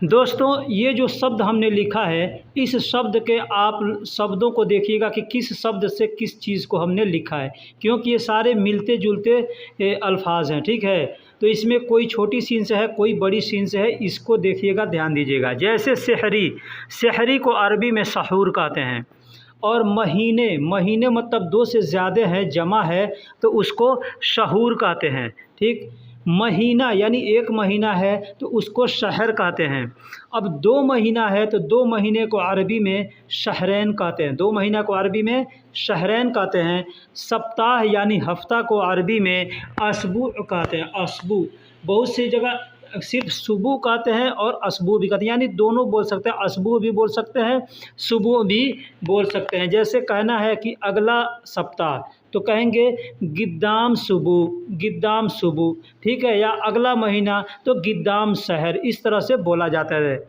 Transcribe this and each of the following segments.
दोस्तों ये जो शब्द हमने लिखा है, इस शब्द के आप शब्दों को देखिएगा कि किस शब्द से किस चीज़ को हमने लिखा है, क्योंकि ये सारे मिलते जुलते अल्फाज हैं। ठीक है, तो इसमें कोई छोटी सीन से है, कोई बड़ी सीन से है, इसको देखिएगा, ध्यान दीजिएगा। जैसे सहरी, सहरी को अरबी में सहूर कहते हैं। और महीने, महीने मतलब दो से ज़्यादा है, जमा है, तो उसको शहूर कहते हैं। ठीक, महीना यानी एक महीना है तो उसको शहर कहते हैं। अब 2 महीना है तो 2 महीने को अरबी में शहरैन कहते हैं, 2 महीना को अरबी में शहरैन कहते हैं। सप्ताह यानी हफ्ता को अरबी में असबू कहते हैं, असबू। बहुत सी जगह सिर्फ सुबह कहते हैं और असबू भी कहते हैं, यानी दोनों बोल सकते हैं, असबू भी बोल सकते हैं, सुबह भी बोल सकते हैं। जैसे कहना है कि अगला सप्ताह तो कहेंगे गिद्दाम सुबह, गिद्दाम सुबह। ठीक है, या अगला महीना तो गिद्दाम शहर, इस तरह से बोला जाता है।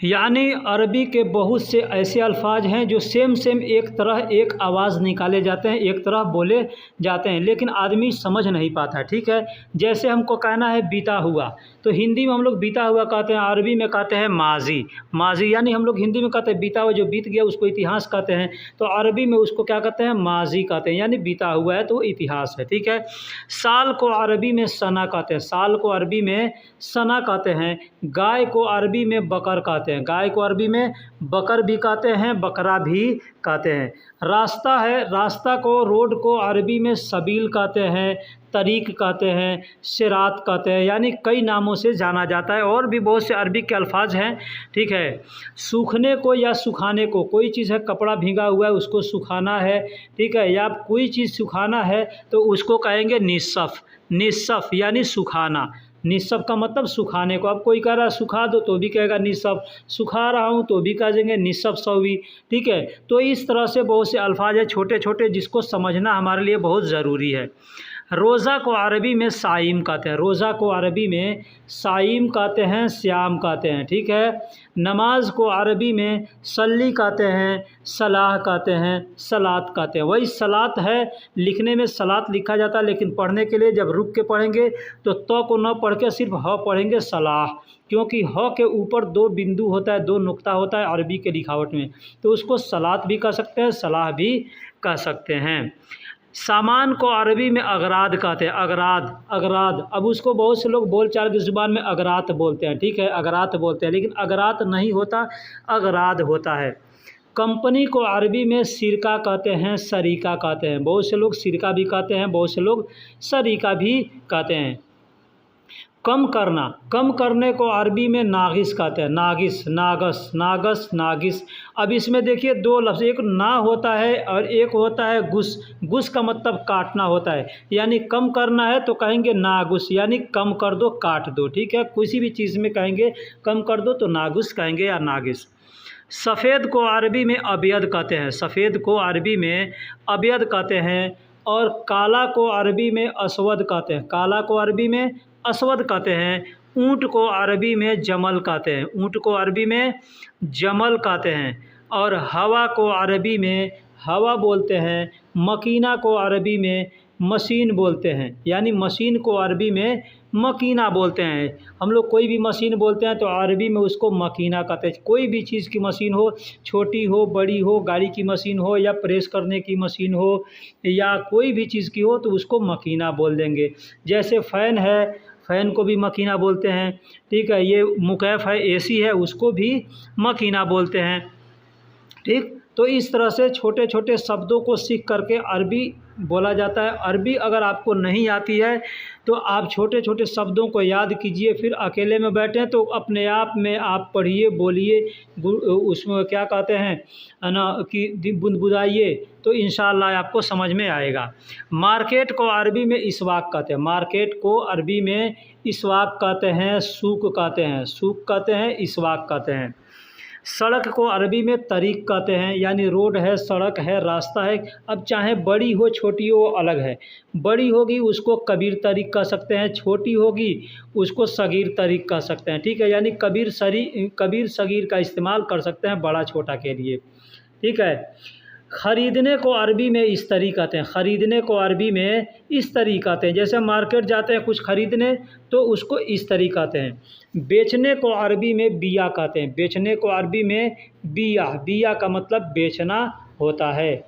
यानी अरबी के बहुत से ऐसे अल्फाज हैं जो सेम एक तरह एक आवाज़ निकाले जाते हैं, एक तरह बोले जाते हैं, लेकिन आदमी समझ नहीं पाता। ठीक है, जैसे हमको कहना है बीता हुआ, तो हिंदी में हम लोग बीता हुआ कहते हैं, अरबी में कहते हैं माजी। माजी यानी हम लोग हिंदी में कहते हैं बीता हुआ, जो बीत गया उसको इतिहास कहते हैं, तो अरबी में उसको क्या कहते हैं, माजी कहते हैं, यानी बीता हुआ है तो इतिहास है। ठीक है, साल को अरबी में सना कहते हैं, साल को अरबी में सना कहते हैं। गाय को अरबी में बकर कहते हैं, गाय को अरबी में बकर भी कहते हैं, बकरा भी कहते हैं। रास्ता है, रास्ता को, रोड को अरबी में सबील कहते हैं, तरीक कहते हैं, सिरात कहते हैं, यानी कई नामों से जाना जाता है। और भी बहुत से अरबी के अल्फाज हैं। ठीक है, सूखने को या सुखाने को, कोई चीज़ है कपड़ा भीगा हुआ है उसको सुखाना है। ठीक है, या कोई चीज़ सुखाना है तो उसको कहेंगे निस्सफ, निस्सफ यानी सुखाना। निस्सफ का मतलब सुखाने को। अब कोई कह रहा है सुखा दो तो भी कहेगा निस्सफ, सुखा रहा हूँ तो भी कह देंगे निस्सफ सवी। ठीक है, तो इस तरह से बहुत से अल्फाज हैं छोटे छोटे, जिसको समझना हमारे लिए बहुत ज़रूरी है। रोज़ा को अरबी में साइम कहते हैं, रोज़ा को अरबी में साइम कहते हैं, श्याम कहते हैं। ठीक है, नमाज को अरबी में सल्ली कहते हैं, सलाह कहते हैं, सलात कहते हैं। वही सलात है, लिखने में सलात लिखा जाता है, लेकिन पढ़ने के लिए जब रुक के पढ़ेंगे तो को न पढ़ के सिर्फ ह पढ़ेंगे सलाह, क्योंकि ह के ऊपर 2 बिंदु होता है, 2 नुक्ता होता है अरबी के लिखावट में, तो उसको सलात भी कह सकते हैं, सलाह भी कह सकते हैं। सामान को अरबी में अगराद कहते हैं, अगराद, अगराद। अब उसको बहुत से लोग बोलचाल की ज़ुबान में अगरात बोलते हैं। ठीक है, अगरात बोलते हैं, लेकिन अगरात नहीं होता, अगराद होता है। कंपनी को अरबी में सिरका कहते हैं, सरीका कहते हैं। बहुत से लोग सिरका भी कहते हैं, बहुत से लोग सरीका भी कहते हैं। कम करना, कम करने को अरबी में नागिस कहते हैं, नागिस, नागस, नागस, नागिस। अब इसमें देखिए 2 लफ्ज़, एक ना होता है और एक होता है गुस। गुस का मतलब काटना होता है, यानी कम करना है तो कहेंगे नागुस, यानी कम कर दो, काट दो। ठीक है, किसी भी चीज़ में कहेंगे कम कर दो तो नागुस कहेंगे या नागिस। सफ़ेद को अरबी में अबियद कहते हैं, सफ़ेद को अरबी में अबियद कहते हैं। और काला को अरबी में असवद कहते हैं, काला को अरबी में असवद कहते हैं। ऊँट को अरबी में जमल कहते हैं, ऊँट को अरबी में जमल कहते हैं। और हवा को अरबी में हवा बोलते हैं। मकीना को अरबी में मशीन बोलते हैं, यानी मशीन को अरबी में मकीना बोलते हैं। हम लोग कोई भी मशीन बोलते हैं तो अरबी में उसको मकीना कहते हैं। कोई भी चीज़ की मशीन हो, छोटी हो बड़ी हो, गाड़ी की मशीन हो या प्रेस करने की मशीन हो या कोई भी चीज़ की हो तो उसको मकीना बोल देंगे। जैसे फ़ैन है, फ़ैन को भी मकीना बोलते हैं। ठीक है, ये मुकैफ़ है, एसी है, उसको भी मकीना बोलते हैं। ठीक, तो इस तरह से छोटे छोटे शब्दों को सीख करके अरबी बोला जाता है। अरबी अगर आपको नहीं आती है तो आप छोटे छोटे शब्दों को याद कीजिए, फिर अकेले में बैठें तो अपने आप में आप पढ़िए, बोलिए, उसमें क्या कहते हैं ना कि बुदबुदाइए, तो इंशाअल्लाह आपको समझ में आएगा। मार्केट को अरबी में इसवाक कहते हैं, मार्केट को अरबी में इसवाक कहते हैं, सूक कहते हैं, सूक कहते हैं, इसवाक कहते हैं। सड़क को अरबी में तरीक़ कहते हैं, यानी रोड है, सड़क है, रास्ता है। अब चाहे बड़ी हो छोटी हो अलग है, बड़ी होगी उसको कबीर तरीक़ कह सकते हैं, छोटी होगी उसको सगीर तरीक़ कह सकते हैं। ठीक है, यानी कबीर सगीर का इस्तेमाल कर सकते हैं बड़ा छोटा के लिए। ठीक है, ख़रीदने को अरबी में इस तरीक़ा कहते हैं, ख़रीदने को अरबी में इस तरीक़ा कहते हैं। जैसे मार्केट जाते हैं कुछ ख़रीदने तो उसको इस तरीक़ा कहते हैं। बेचने को अरबी में बिया कहते हैं, बेचने को अरबी में बिया, बिया का मतलब बेचना होता है।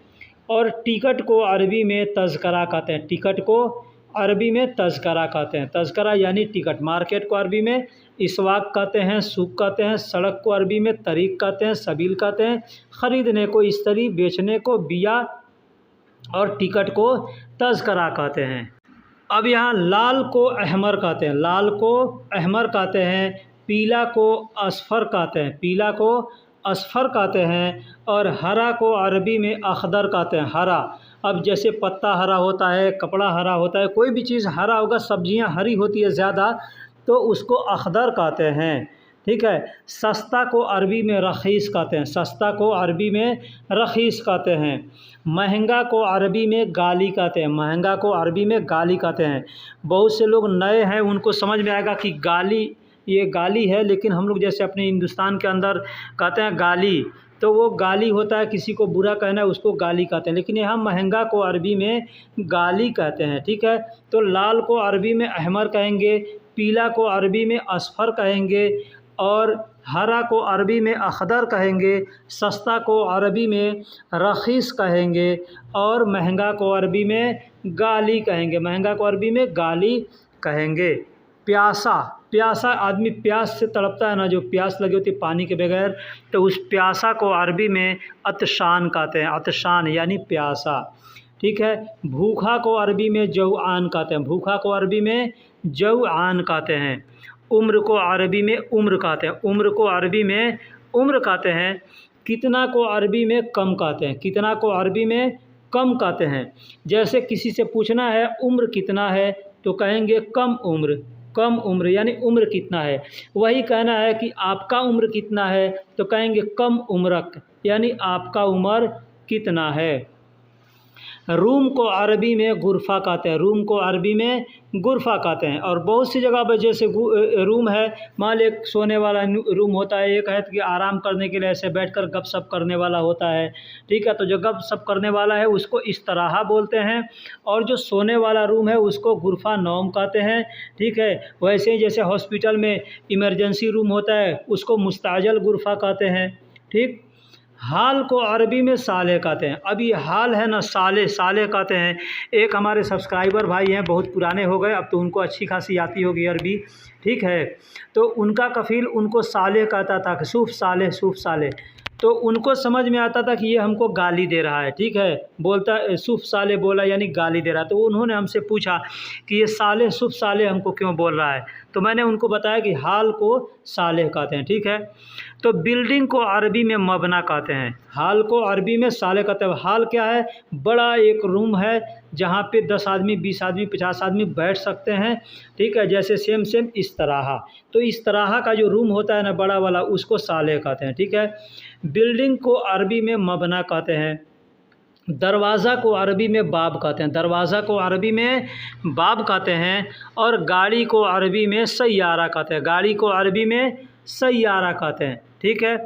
और टिकट को अरबी में तज़करा कहते हैं, टिकट को अरबी में तज़करा कहते हैं, तज़करा यानी टिकट। मार्केट को अरबी में इसवाक कहते हैं, सूक कहते हैं। सड़क को अरबी में तरीक़ कहते हैं, सबील कहते हैं। ख़रीदने को इस्तरी, बेचने को बिया और टिकट को तज़करा कहते हैं। अब यहाँ लाल को अहमर कहते हैं, लाल को अहमर कहते हैं। पीला को असफ़र कहते हैं, पीला को असफ़र कहते हैं। और हरा को अरबी में अख़दर कहते हैं, हरा। अब जैसे पत्ता हरा होता है, कपड़ा हरा होता है, कोई भी चीज़ हरा होगा, सब्जियां हरी होती है ज़्यादा, तो उसको अख़दर कहते हैं, ठीक है। सस्ता को अरबी में रख़ीस कहते हैं, सस्ता को अरबी में रख़ीस कहते हैं। महंगा को अरबी में गाली कहते हैं, महंगा को अरबी में गाली कहते हैं। बहुत से लोग नए हैं, उनको समझ में आएगा कि गाली, ये गाली है, लेकिन हम लोग जैसे अपने हिंदुस्तान के अंदर कहते हैं गाली, तो वो गाली होता है, किसी को बुरा कहना है उसको गाली कहते हैं, लेकिन यहाँ महंगा को अरबी में गाली कहते हैं, ठीक है। तो लाल को अरबी में अहमर कहेंगे, पीला को अरबी में असफ़र कहेंगे, और हरा को अरबी में अख़दर कहेंगे, सस्ता को अरबी में रख़ीस कहेंगे, और महंगा को अरबी में गाली कहेंगे, महंगा को अरबी में गाली कहेंगे। प्यासा, प्यासा आदमी प्यास से तड़पता है ना, जो प्यास लगी होती है पानी के बगैर, तो उस प्यासा को अरबी में अतशान कहते हैं, अतशान यानी प्यासा, ठीक है। भूखा को अरबी में जौआन कहते हैं, भूखा को अरबी में जौआन कहते हैं। उम्र को अरबी में उम्र कहते हैं, उम्र को अरबी में उम्र कहते हैं। कितना को अरबी में कम कहते हैं, कितना को अरबी में कम कहते हैं। जैसे किसी से पूछना है उम्र कितना है, तो कहेंगे कम उम्र, कम उम्र यानी उम्र कितना है। वही कहना है कि आपका उम्र कितना है, तो कहेंगे कम उम्रक, यानी आपका उम्र कितना है। रूम को अरबी में गुरफ़ा कहते हैं, रूम को अरबी में गुरफ़ा कहते हैं। और बहुत सी जगह पर जैसे रूम है, मान एक सोने वाला रूम होता है, एक है कि आराम करने के लिए ऐसे बैठकर गपशप करने वाला होता है, ठीक है। तो जो गपशप करने वाला है उसको इस्तराहा बोलते हैं, और जो सोने वाला रूम है उसको गुरफ़ा नौम कहते हैं, ठीक है। वैसे ही जैसे हॉस्पिटल में इमरजेंसी रूम होता है उसको मुस्ताजल गुरफ़ा कहते हैं, ठीक। हाल को अरबी में साले कहते हैं। अब ये हाल है ना, साले, साले कहते हैं। एक हमारे सब्सक्राइबर भाई हैं, बहुत पुराने हो गए, अब तो उनको अच्छी खासी आती होगी अरबी, ठीक है। तो उनका कफ़ील उनको साले कहता था, सूफ़ साले, सूफ़ साले। तो उनको समझ में आता था कि ये हमको गाली दे रहा है, ठीक है। बोलता सूफ़ साले बोला यानी गाली दे रहा है। तो उन्होंने हमसे पूछा कि ये साले, सूफ़ साले हमको क्यों बोल रहा है, तो मैंने उनको बताया कि हाल को साले कहते हैं, ठीक है। तो बिल्डिंग को अरबी में मबना कहते हैं, हाल को अरबी में साले कहते हैं। हाल क्या है, बड़ा एक रूम है जहाँ पे 10 आदमी, 20 आदमी, 50 आदमी बैठ सकते हैं, ठीक है। जैसे सेम इस तरह, तो इस तरह का जो रूम होता है ना बड़ा वाला, उसको साले कहते हैं, ठीक है। बिल्डिंग को अरबी में मबना कहते हैं। दरवाज़ा को अरबी में बाब कहते हैं, दरवाज़ा को अरबी में बाब कहते हैं। और गाड़ी को अरबी में सैयारा कहते हैं, गाड़ी को अरबी में सैयारा कहते हैं, ठीक है।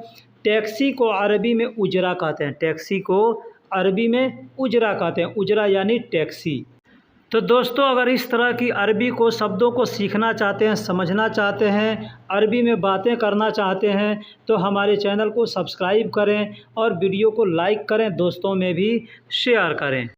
टैक्सी को अरबी में उजरा कहते हैं, टैक्सी को अरबी में उजरा कहते हैं, उजरा यानी टैक्सी। तो दोस्तों, अगर इस तरह की अरबी को शब्दों को सीखना चाहते हैं, समझना चाहते हैं, अरबी में बातें करना चाहते हैं, तो हमारे चैनल को सब्सक्राइब करें और वीडियो को लाइक करें, दोस्तों में भी शेयर करें।